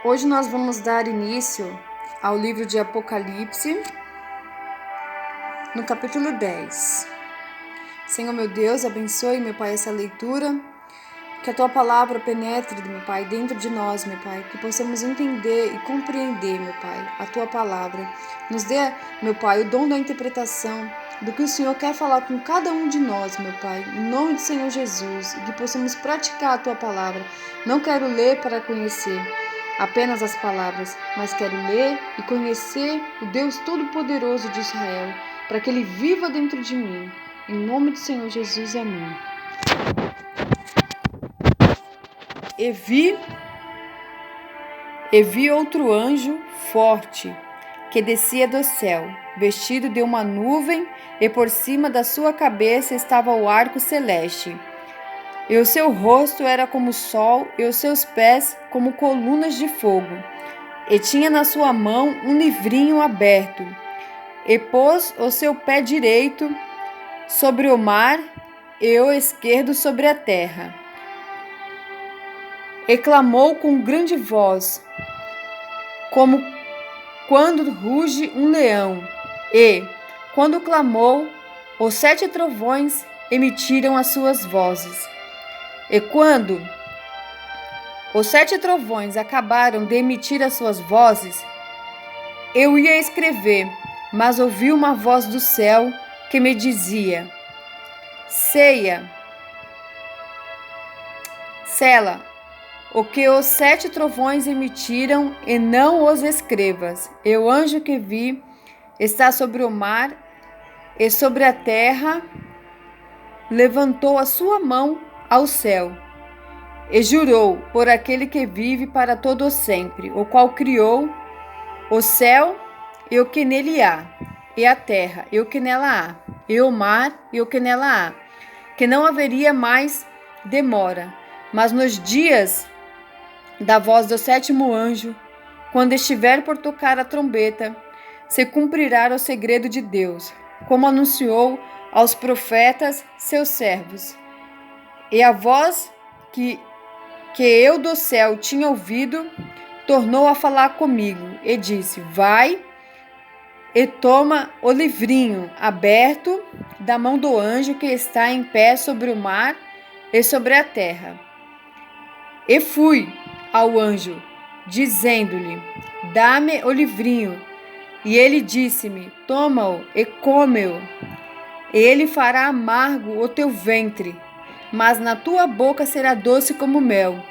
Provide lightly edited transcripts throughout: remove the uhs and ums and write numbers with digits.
Hoje nós vamos dar início ao livro de Apocalipse, no capítulo 10. Senhor meu Deus, abençoe, meu Pai, essa leitura, que a Tua palavra penetre, meu Pai, dentro de nós, meu Pai, que possamos entender e compreender, meu Pai, a Tua palavra. Nos dê, meu Pai, o dom da interpretação do que o Senhor quer falar com cada um de nós, meu Pai, em nome do Senhor Jesus, e que possamos praticar a Tua palavra. Não quero ler para conhecer apenas as palavras, mas quero ler e conhecer o Deus Todo-Poderoso de Israel, para que Ele viva dentro de mim. Em nome do Senhor Jesus, amém. E vi outro anjo forte, que descia do céu, vestido de uma nuvem, e por cima da sua cabeça estava o arco celeste. E o seu rosto era como o sol, e os seus pés como colunas de fogo. E tinha na sua mão um livrinho aberto. E pôs o seu pé direito sobre o mar, e o esquerdo sobre a terra. E clamou com grande voz, como quando ruge um leão. E, quando clamou, os 7 trovões emitiram as suas vozes. E quando os 7 trovões acabaram de emitir as suas vozes, eu ia escrever, mas ouvi uma voz do céu que me dizia: Sela o que os 7 trovões emitiram, e não os escrevas. E o anjo que vi está sobre o mar e sobre a terra, levantou a sua mão ao céu e jurou por aquele que vive para todo sempre, o qual criou o céu e o que nele há, e a terra e o que nela há, e o mar e o que nela há, que não haveria mais demora, mas nos dias da voz do 7º anjo, quando estiver por tocar a trombeta, se cumprirá o segredo de Deus, como anunciou aos profetas seus servos. E a voz que eu do céu tinha ouvido, tornou a falar comigo, e disse: Vai e toma o livrinho aberto da mão do anjo que está em pé sobre o mar e sobre a terra. E fui ao anjo, dizendo-lhe: Dá-me o livrinho. E ele disse-me: Toma-o e come-o. E ele fará amargo o teu ventre, mas na tua boca será doce como mel.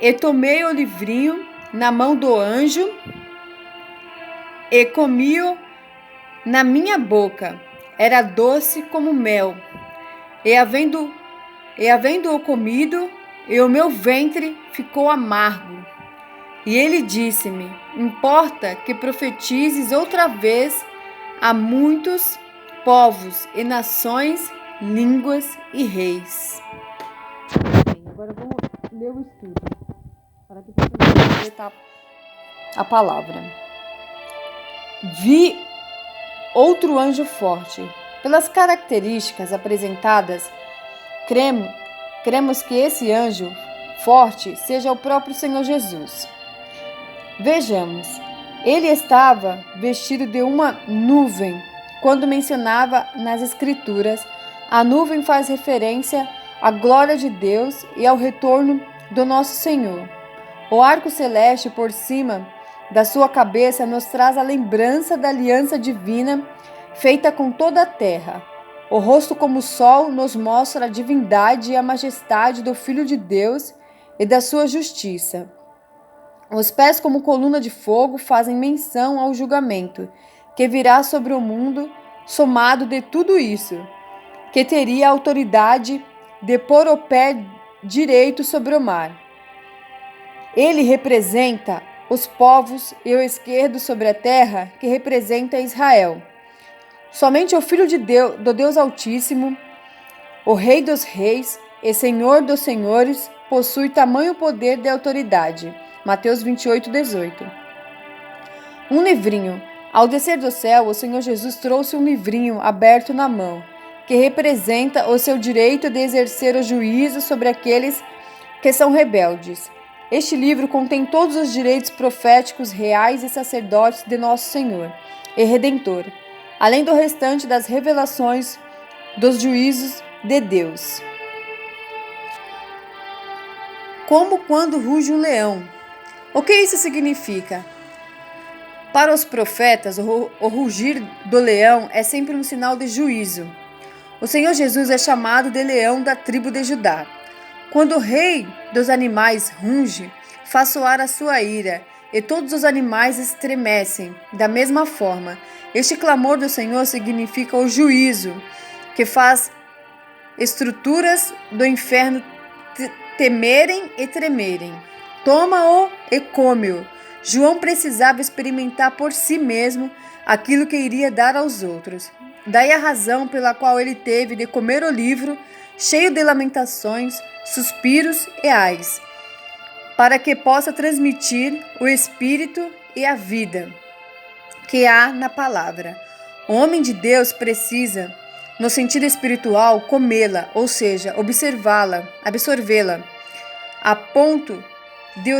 E tomei o livrinho na mão do anjo e comi-o na minha boca. Era doce como mel. E havendo-o comido, e o meu ventre ficou amargo. E ele disse-me: Importa que profetizes outra vez a muitos povos e nações, línguas e reis. Agora vamos ler o estudo, para que possamos interpretar a palavra. Vi outro anjo forte. Pelas características apresentadas, cremos que esse anjo forte seja o próprio Senhor Jesus. Vejamos, ele estava vestido de uma nuvem. Quando mencionava nas Escrituras, a nuvem faz referência à glória de Deus e ao retorno do nosso Senhor. O arco celeste por cima da sua cabeça nos traz a lembrança da aliança divina feita com toda a terra. O rosto como o sol nos mostra a divindade e a majestade do Filho de Deus e da sua justiça. Os pés como coluna de fogo fazem menção ao julgamento que virá sobre o mundo, somado de tudo isso, que teria a autoridade de pôr o pé direito sobre o mar. Ele representa os povos e o esquerdo sobre a terra, que representa Israel. Somente o Filho de Deus, do Deus Altíssimo, o Rei dos Reis e Senhor dos Senhores, possui tamanho poder de autoridade. Mateus 28, 18. Um livrinho. Ao descer do céu, o Senhor Jesus trouxe um livrinho aberto na mão, que representa o seu direito de exercer o juízo sobre aqueles que são rebeldes. Este livro contém todos os direitos proféticos reais e sacerdotes de nosso Senhor e Redentor, além do restante das revelações dos juízos de Deus. Como quando ruge um leão. O que isso significa? Para os profetas, o rugir do leão é sempre um sinal de juízo. O Senhor Jesus é chamado de leão da tribo de Judá. Quando o rei dos animais runge, faz soar a sua ira, e todos os animais estremecem. Da mesma forma, este clamor do Senhor significa o juízo, que faz estruturas do inferno temerem e tremerem. Toma-o e come-o. João precisava experimentar por si mesmo aquilo que iria dar aos outros. Daí a razão pela qual ele teve de comer o livro, cheio de lamentações, suspiros e ais, para que possa transmitir o espírito e a vida que há na palavra. O homem de Deus precisa, no sentido espiritual, comê-la, ou seja, observá-la, absorvê-la, a ponto de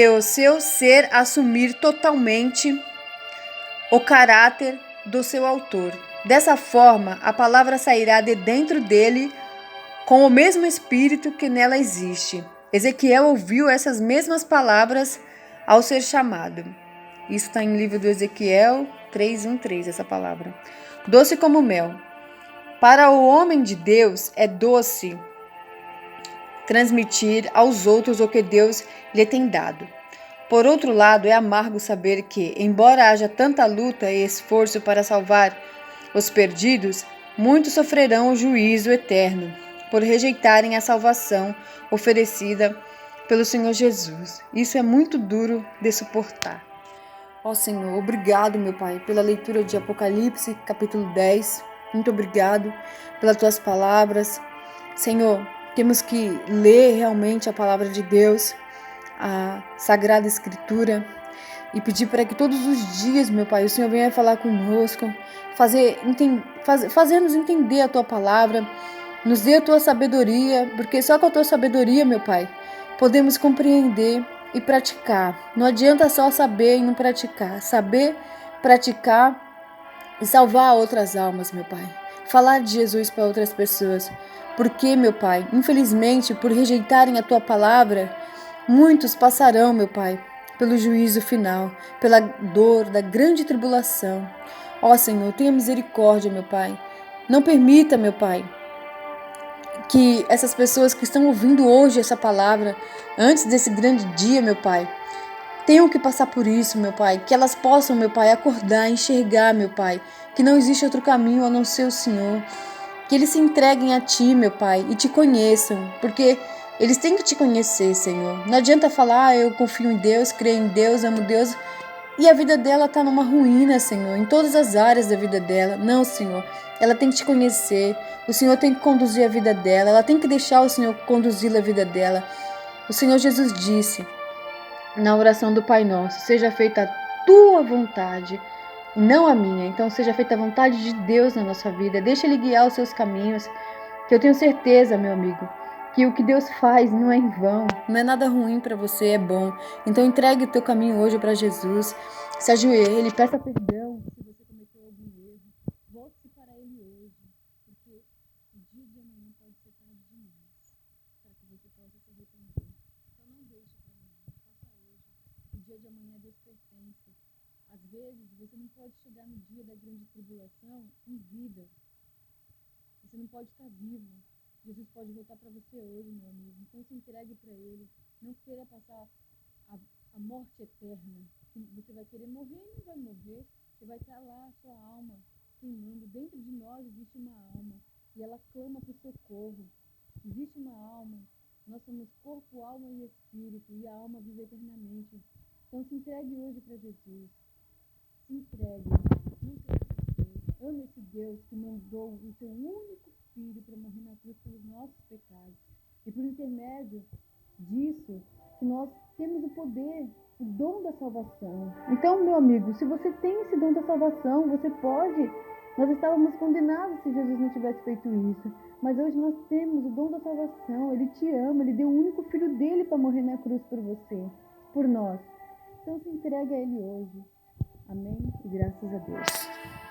o seu ser assumir totalmente o caráter do seu autor. Dessa forma, a palavra sairá de dentro dele com o mesmo espírito que nela existe. Ezequiel ouviu essas mesmas palavras ao ser chamado. Isso está em livro do Ezequiel 3:1-3, essa palavra. Doce como mel. Para o homem de Deus é doce transmitir aos outros o que Deus lhe tem dado. Por outro lado, é amargo saber que, embora haja tanta luta e esforço para salvar os perdidos, muitos sofrerão o juízo eterno por rejeitarem a salvação oferecida pelo Senhor Jesus. Isso é muito duro de suportar. Ó Senhor, obrigado, meu Pai, pela leitura de Apocalipse, capítulo 10. Muito obrigado pelas tuas palavras. Senhor, temos que ler realmente a palavra de Deus, a Sagrada Escritura, e pedir para que todos os dias, meu Pai, o Senhor venha falar conosco, fazer-nos entender a tua palavra, nos dê a tua sabedoria, porque só com a tua sabedoria, meu Pai, podemos compreender e praticar. Não adianta só saber e não praticar. Saber, praticar e salvar outras almas, meu Pai. Falar de Jesus para outras pessoas. Porque, meu Pai, infelizmente, por rejeitarem a tua palavra, muitos passarão, meu Pai, pelo juízo final, pela dor da grande tribulação. Ó Senhor, tenha misericórdia, meu Pai. Não permita, meu Pai, que essas pessoas que estão ouvindo hoje essa palavra, antes desse grande dia, meu Pai, tenham que passar por isso, meu Pai, que elas possam, meu Pai, acordar, enxergar, meu Pai, que não existe outro caminho a não ser o Senhor, que eles se entreguem a Ti, meu Pai, e Te conheçam, porque eles têm que Te conhecer, Senhor. Não adianta falar, eu confio em Deus, creio em Deus, amo Deus, e a vida dela está numa ruína, Senhor, em todas as áreas da vida dela. Não, Senhor, ela tem que Te conhecer, o Senhor tem que conduzir a vida dela, ela tem que deixar o Senhor conduzir a vida dela. O Senhor Jesus disse na oração do Pai Nosso: seja feita a tua vontade e não a minha. Então seja feita a vontade de Deus na nossa vida. Deixa Ele guiar os seus caminhos, que eu tenho certeza, meu amigo, que o que Deus faz não é em vão, não é nada ruim para você, é bom. Então entregue o teu caminho hoje para Jesus, se ajoelhe, peça perdão se você cometeu algum erro, volte para Ele hoje, porque o dia de amanhã pode ser tarde demais para que você possa se arrepender. Então não deixe para amanhã, faça hoje. O dia de amanhã Deus pertence. Às vezes você não pode chegar no dia da grande tribulação em vida. Você não pode estar vivo. Jesus pode voltar para você hoje, meu amigo. Então se entregue para Ele. Não queira passar a morte eterna. Você vai querer morrer e não vai morrer. Você vai estar lá, a sua alma queimando. Dentro de nós existe uma alma. E ela clama por socorro. Existe uma alma. Nós somos corpo, alma e espírito. E a alma vive eternamente. Então se entregue hoje para Jesus. Se entregue. Não queira sofrer. Ame esse Deus que mandou o seu único Filho para morrer na cruz pelos nossos pecados. E por intermédio disso, que nós temos o poder, o dom da salvação. Então, meu amigo, se você tem esse dom da salvação, você pode. Nós estávamos condenados se Jesus não tivesse feito isso. Mas hoje nós temos o dom da salvação. Ele te ama, Ele deu o único filho dele para morrer na cruz por você, por nós. Então se entregue a Ele hoje. Amém? E graças a Deus.